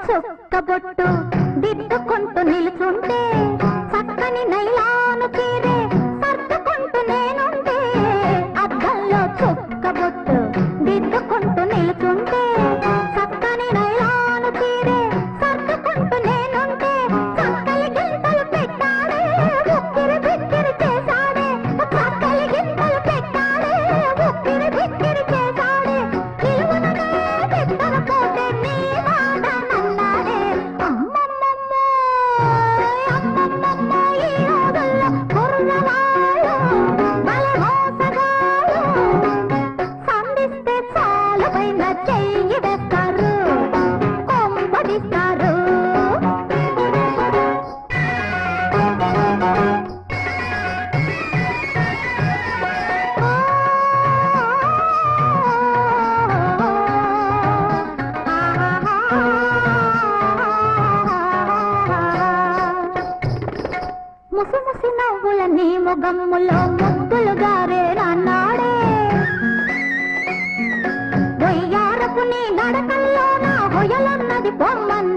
చుక్కబొట్టు దిద్దుకుంటూ నిలుచుంటే చక్కని నైలాను తీరే సర్దుకుంటూ నేనుంటే అద్దంలో చుక్కబొట్టు దిద్దుకుంటూ నిలుచుంటే చక్కని నైలాను తీరే సర్దుకుంటూ నేనుంటే చక్కలి గింతలు పెట్టాడే ఉక్కిరి బిక్కిరి చేశాడే చక్కలి గింతలు పెట్టాడే ఉక్కిరి బిక్కిరి చేశాడే నిలువననే పెట్టకపోతే నీ ముసిముసి నవ్వుల నీ మొగమ్ములో ముద్దులు గారే నాడే వయ్యారపు నీ నడకల్లో నా హొయలున్నది పొమ్మన్న